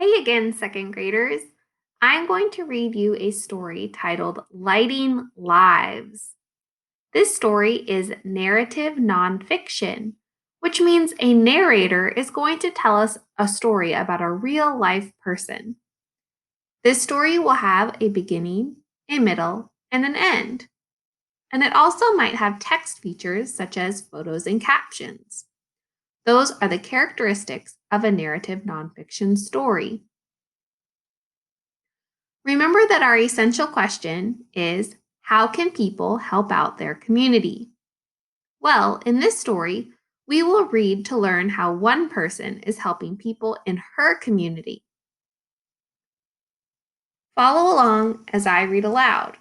Hey again, second graders. I'm going to read you a story titled Lighting Lives. This story is narrative nonfiction, which means a narrator is going to tell us a story about a real life person. This story will have a beginning, a middle, and an end. And it also might have text features such as photos and captions. Those are the characteristics of a narrative nonfiction story. Remember that our essential question is, how can people help out their community? Well, in this story, we will read to learn how one person is helping people in her community. Follow along as I read aloud.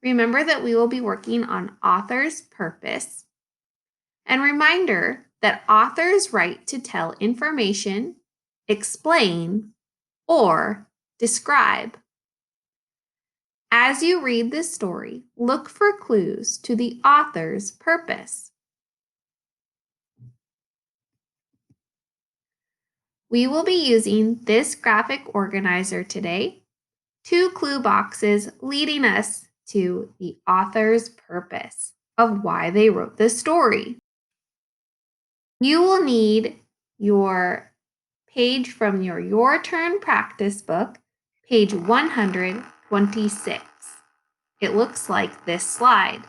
Remember that we will be working on author's purpose. And reminder that authors write to tell information, explain, or describe. As you read this story, look for clues to the author's purpose. We will be using this graphic organizer today, 2 clue boxes leading us to the author's purpose of why they wrote this story. You will need your page from your Turn practice book, page 126. It looks like this slide.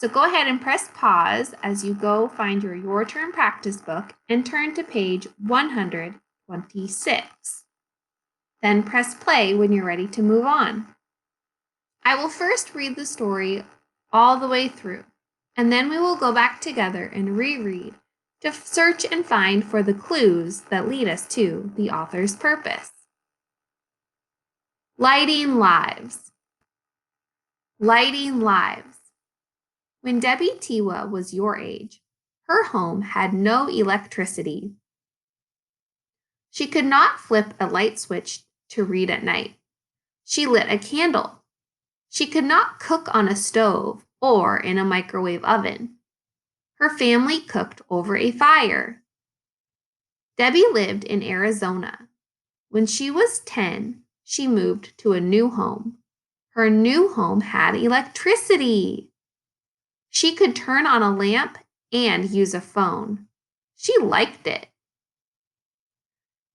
So go ahead and press pause as you go find your Turn practice book and turn to page 126. Then press play when you're ready to move on. I will first read the story all the way through, and then we will go back together and reread to search and find for the clues that lead us to the author's purpose. Lighting lives. Lighting lives. When Debbie Tiwa was your age, her home had no electricity. She could not flip a light switch to read at night. She lit a candle. She could not cook on a stove or in a microwave oven. Her family cooked over a fire. Debbie lived in Arizona. When she was 10, she moved to a new home. Her new home had electricity. She could turn on a lamp and use a phone. She liked it.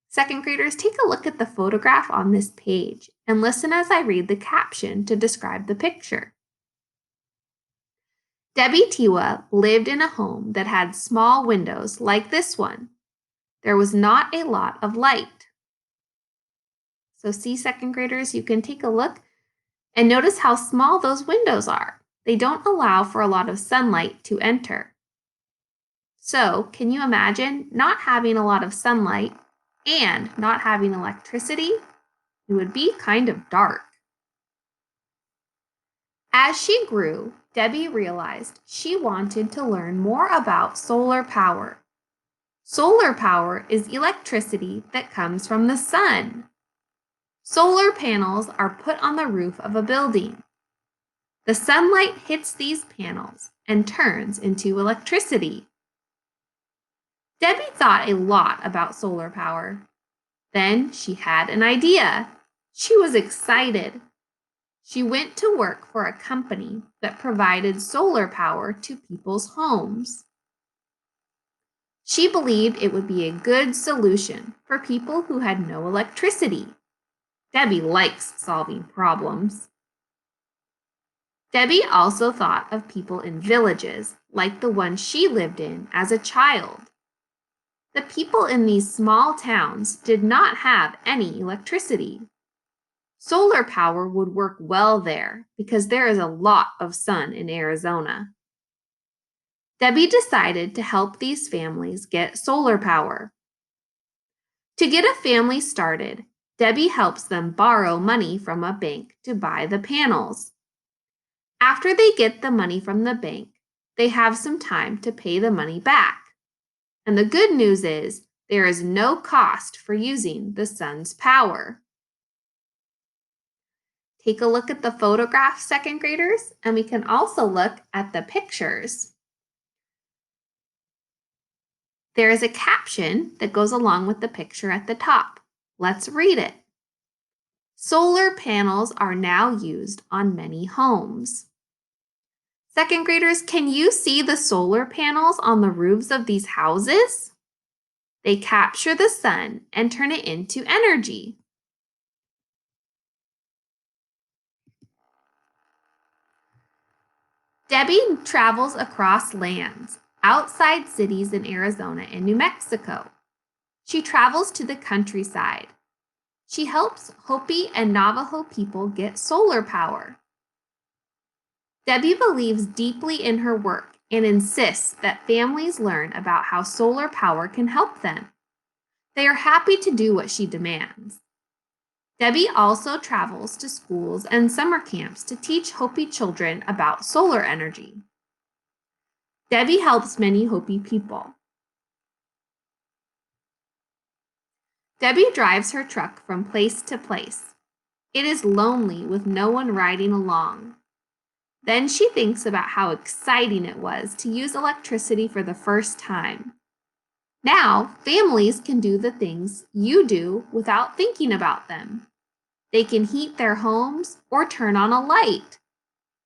Second graders, take a look at the photograph on this page and listen as I read the caption to describe the picture. Debbie Tiwa lived in a home that had small windows like this one. There was not a lot of light. So see, second graders, you can take a look and notice how small those windows are. They don't allow for a lot of sunlight to enter. So, can you imagine not having a lot of sunlight and not having electricity? It would be kind of dark. As she grew, Debbie realized she wanted to learn more about solar power. Solar power is electricity that comes from the sun. Solar panels are put on the roof of a building. The sunlight hits these panels and turns into electricity. Debbie thought a lot about solar power. Then she had an idea. She was excited. She went to work for a company that provided solar power to people's homes. She believed it would be a good solution for people who had no electricity. Debbie likes solving problems. Debbie also thought of people in villages like the one she lived in as a child. The people in these small towns did not have any electricity. Solar power would work well there because there is a lot of sun in Arizona. Debbie decided to help these families get solar power. To get a family started, Debbie helps them borrow money from a bank to buy the panels. After they get the money from the bank, they have some time to pay the money back. And the good news is there is no cost for using the sun's power. Take a look at the photograph, second graders, and we can also look at the pictures. There is a caption that goes along with the picture at the top. Let's read it. Solar panels are now used on many homes. Second graders, can you see the solar panels on the roofs of these houses? They capture the sun and turn it into energy. Debbie travels across lands, outside cities in Arizona and New Mexico. She travels to the countryside. She helps Hopi and Navajo people get solar power. Debbie believes deeply in her work and insists that families learn about how solar power can help them. They are happy to do what she demands. Debbie also travels to schools and summer camps to teach Hopi children about solar energy. Debbie helps many Hopi people. Debbie drives her truck from place to place. It is lonely with no one riding along. Then she thinks about how exciting it was to use electricity for the first time. Now, families can do the things you do without thinking about them. They can heat their homes or turn on a light.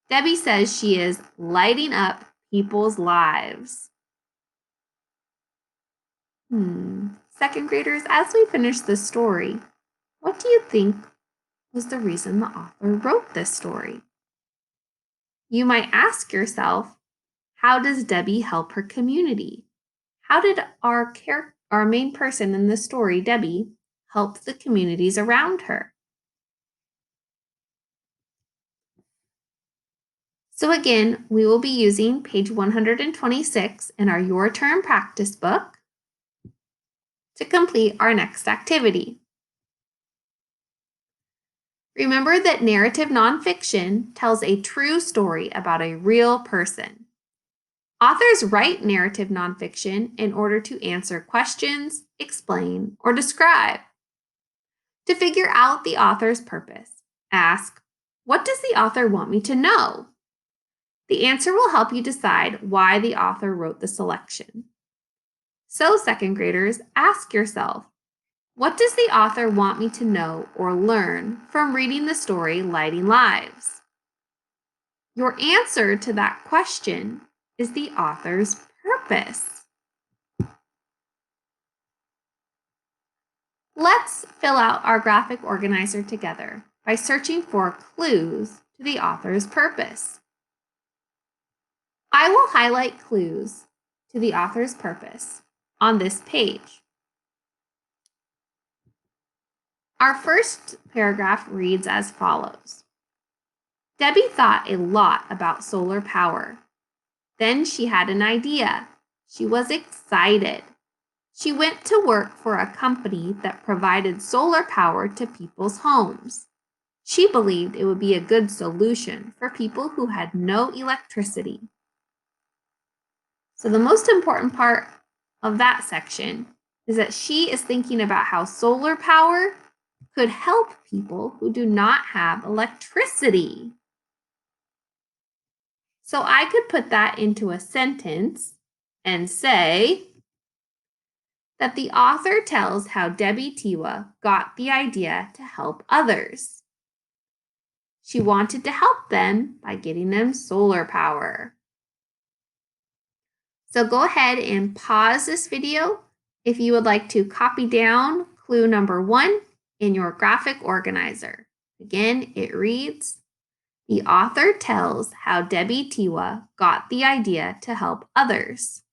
Debbie says she is lighting up people's lives. Second graders, as we finish this story, what do you think was the reason the author wrote this story? You might ask yourself, how does Debbie help her community? How did our main person in the story, Debbie, help the communities around her? So again, we will be using page 126 in our Your Turn practice book to complete our next activity. Remember that narrative nonfiction tells a true story about a real person. Authors write narrative nonfiction in order to answer questions, explain, or describe. To figure out the author's purpose, ask, what does the author want me to know? The answer will help you decide why the author wrote the selection. So, second graders, ask yourself, what does the author want me to know or learn from reading the story Lighting Lives? Your answer to that question is the author's purpose. Let's fill out our graphic organizer together by searching for clues to the author's purpose. I will highlight clues to the author's purpose on this page. Our first paragraph reads as follows. Debbie thought a lot about solar power. Then she had an idea. She was excited. She went to work for a company that provided solar power to people's homes. She believed it would be a good solution for people who had no electricity. So the most important part of that section is that she is thinking about how solar power could help people who do not have electricity. So I could put that into a sentence and say that the author tells how Debbie Tiwa got the idea to help others. She wanted to help them by getting them solar power. So go ahead and pause this video if you would like to copy down clue number 1 in your graphic organizer. Again, it reads, the author tells how Debbie Tiwa got the idea to help others.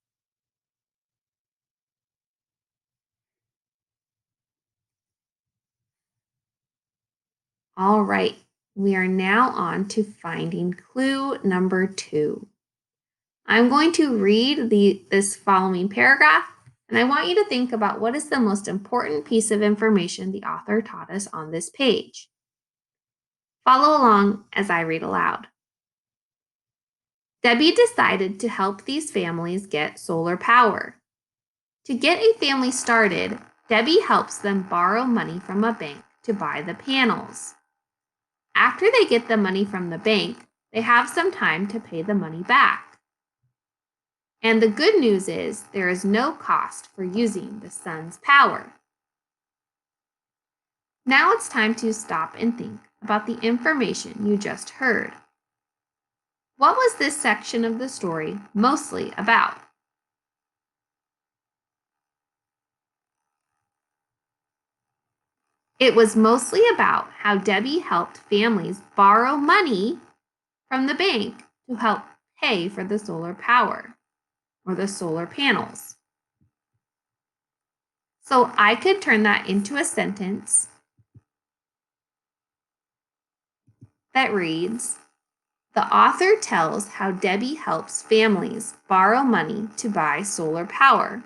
All right, we are now on to finding clue number 2. I'm going to read this following paragraph, and I want you to think about what is the most important piece of information the author taught us on this page. Follow along as I read aloud. Debbie decided to help these families get solar power. To get a family started, Debbie helps them borrow money from a bank to buy the panels. After they get the money from the bank, they have some time to pay the money back. And the good news is there is no cost for using the sun's power. Now it's time to stop and think about the information you just heard. What was this section of the story mostly about? It was mostly about how Debbie helped families borrow money from the bank to help pay for the solar power or the solar panels. So I could turn that into a sentence that reads, the author tells how Debbie helps families borrow money to buy solar power.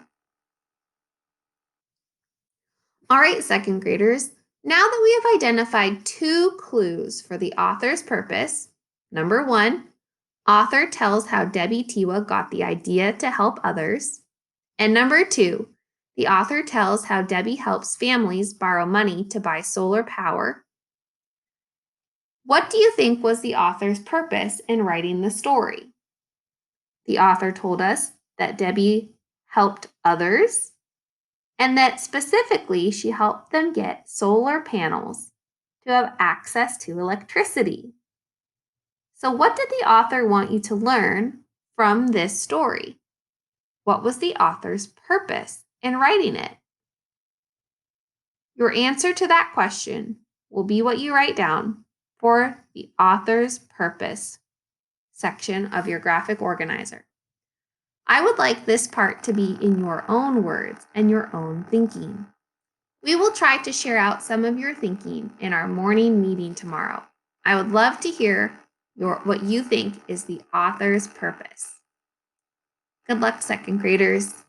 All right, second graders, now that we have identified 2 clues for the author's purpose, number 1, author tells how Debbie Tiwa got the idea to help others, and number 2, the author tells how Debbie helps families borrow money to buy solar power. What do you think was the author's purpose in writing the story? The author told us that Debbie helped others and that specifically she helped them get solar panels to have access to electricity. So, what did the author want you to learn from this story? What was the author's purpose in writing it? Your answer to that question will be what you write down for the author's purpose section of your graphic organizer. I would like this part to be in your own words and your own thinking. We will try to share out some of your thinking in our morning meeting tomorrow. I would love to hear what you think is the author's purpose. Good luck, second graders.